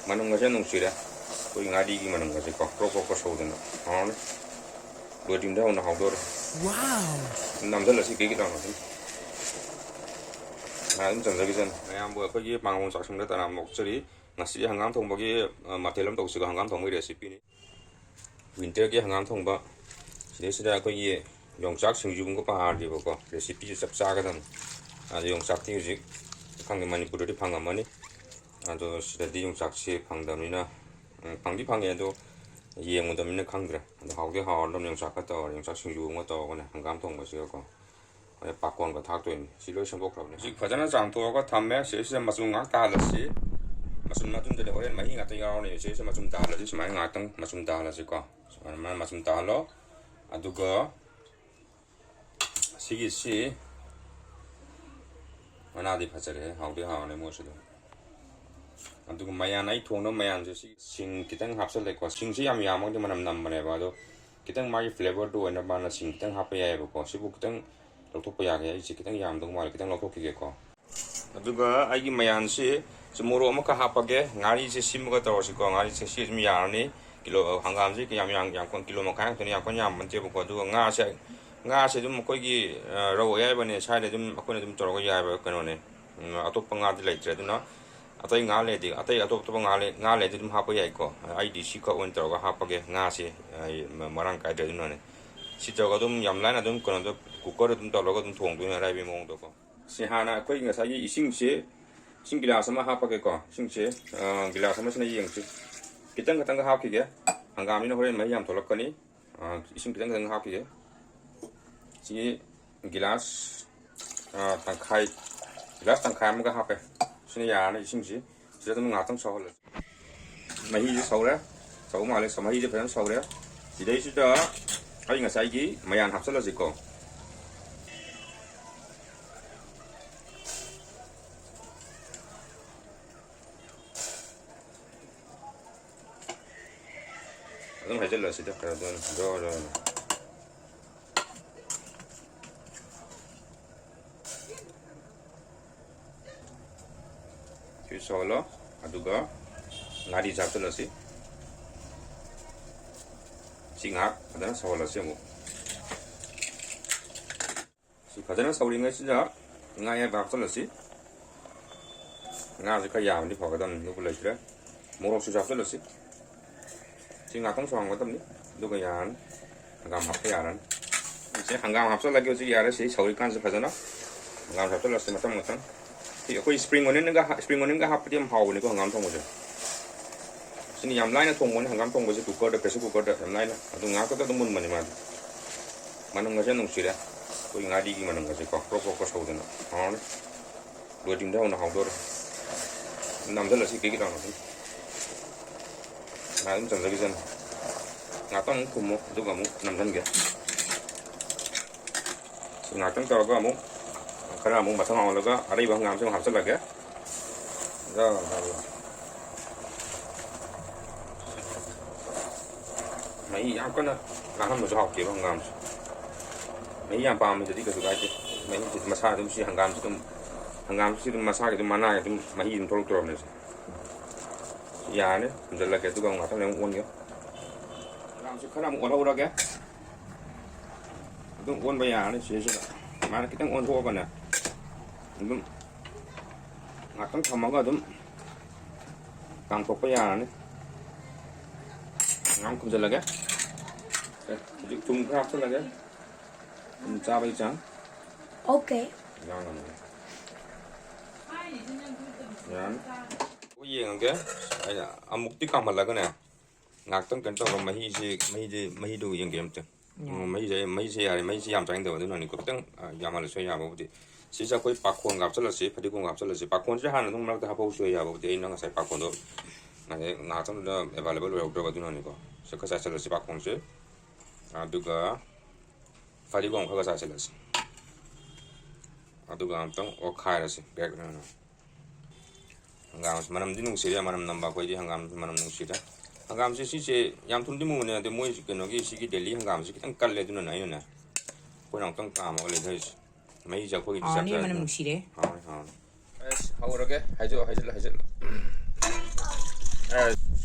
Manung kasi nung sila. Kung yung adi ki manung kasi ko pro ko so din. Ano? Dua tim daw na hawdor. Wow. Namdala si kiki daw na. 나 좀 전자기전 그냥 뭐 거기 방송 작성됐다 나 목소리 나시 한강 통보기 마텔럼 독수가 한강 통보 레시피니 윈터기 한강 통보 시대시대 거기 용작 생주분 거 봐야지 보고 레시피 sap사거든 아주 용작 띄우지 강경만이 부르리 방감만이 아주 시대디 용작시 방담이나 방디 방에도 이행무덤이나 강그래 하게 하얼럼 용작 갔다 용작 생주분 거 떠거나 한강 통보시고 바꿔온 거 다 된, 실로 신고 그러네. 지금 과자는 장토가 담배, 실제 맛은 막 달라지. 맛은 맛좀 되네. 원래 많이 같은 경우는 실제 맛좀 달라지. 많이 같은 맛좀 달라질 거. 정말 맛좀 달라. 아두가 시기시 하나디 파자래. 하우디 하네 뭐시도. 아두가 마야나이 통는 마야는 싱 기능 합설될 거. 싱시 야미야먹는 만남 남만해 봐도 기능 마이 플레버도 에너 바나 싱 기능 합해야 해보고 시부 기능 lộc bây giờ cái chỉ cái tăng giảm đồng ngoài cái tăng lộc thuốc kia có, rồi cái cái mayan si, chỉ mua rồi mà cái hấp cái ngari chỉ sim cái tàu chỉ có ngari chỉ sim giảm này kilo hàng gam gì cái giảm con kilo mà cái này con giảm mình chỉ có rồi ngà sẽ chúng cái rau ấy bên này sai để chúng cái này chúng trộn cái gì vậy cái này, à tôi bằng ngà thì lấy rồi nó, à tôi ngà lấy đi, à tôi bằng ngà lấy thì chúng hấp cái có, ai đi xí có uốn trộn cái hấp cái ngà sẽ mà rang cái đấy nó này. 시저가 좀 얌라나 좀 그런 좀 국거를 좀 떨어가 좀 동동에 라이비 몽도고 시하나 거기가 사이 싱시 싱길라스마 하파게고 싱시 길라스마 스네 이영시 기타 같은 거 하기게 한가미는 호레 많이 얌 돌았거니 싱 기타 같은 거 하기게 시 길라스 땅카이 길라스 땅카이 뭔가 하페 스네 야나 싱시 진짜 좀 나탕 서울 많이 이제 서울에 서울 말에 서마 이제 배는 서울에 이제 진짜 아니 nga sai gi mayan hapsala ziko 좀 해질러 시작 그러던 저저 큐솔로 아두가 ngadi 잡슬러 시 싱악 가자는 서울라시 뭐 가자는 서울인가 진짜 nga에 밥슬러시 nga cái giàu đi phò cái tầm lúc lấy đấy một hộp súp rất là xịn 싱악 통성한 거 때문에 누가 양 hàng hấp cái 야는 이제 hàng hấp rất là kiểu gì 야를 시 서울 간지 하잖아 hàng hấp rất là xịn mà trong một tháng thì 거의 spring onion cái hấp điểm hậu này có hàng thông một rồi sini yam lain thong mon hangam thong bose cooker de pressure cooker de yam lain adu nga ko to mun mani ma manung nga nung sira ko nga di gi manung nga ko pro ko so den ha ne do tim daw na hawdor nam dal si ki daw na na um chan gi jan nga tong kum mo du ga mo nam dan ge nga tong to ga mo khara mo ma thang la ga ari ba ngam song hap sa la ge da mấy ăn con làm hàng một học kiểu hàng gam mấy ăn bao mình jadi cái cái gì mấy cái massage itu mesti hàng gam sih massage itu mana itu mahi itu tolong tolong nih ya nih menjelaskan itu kalau nggak tahu yang uang ya gam sih karena uang udah ya itu uang bayar nih sih mana kita uang tua kan ya itu nggak tahu sama nggak tuh kangkok bayar nih ngắm cũng rất là ghét chung cái rất là ghét cha bây trắng ok có gì ngang cái ăn một tí cọng mà là cái này ngạc tăng cái trong mấy đồ yên kiếm chứ mấy gì làm tránh được nó này có tăng làm mà là xoay nhà bảo thì chỉ cho cái bạc quần gặp rất là xí phải đi quần gặp rất là xí bạc quần chứ hàng nó không làm được hấp xoay nhà bảo thì nó sẽ bạc quần đó ngạc tăng là available rồi đâu có nó so cái sai là bạc quần chứ aduga phải đi quần cái sai là aduga tăng ở khai là cái này hàng mà nằm đi nung xí mà nằm bao cái gì hàng mà nằm nung xí đó hàng xí yam thun đi mua này thì mua cái nó cái xí cái daily hàng xí cái tăng cắt lên cho nó này nè cái nào tăng cam ở lên thôi mấy giờ có cái gì mà nằm xí đấy hao rồi cái hay chưa 에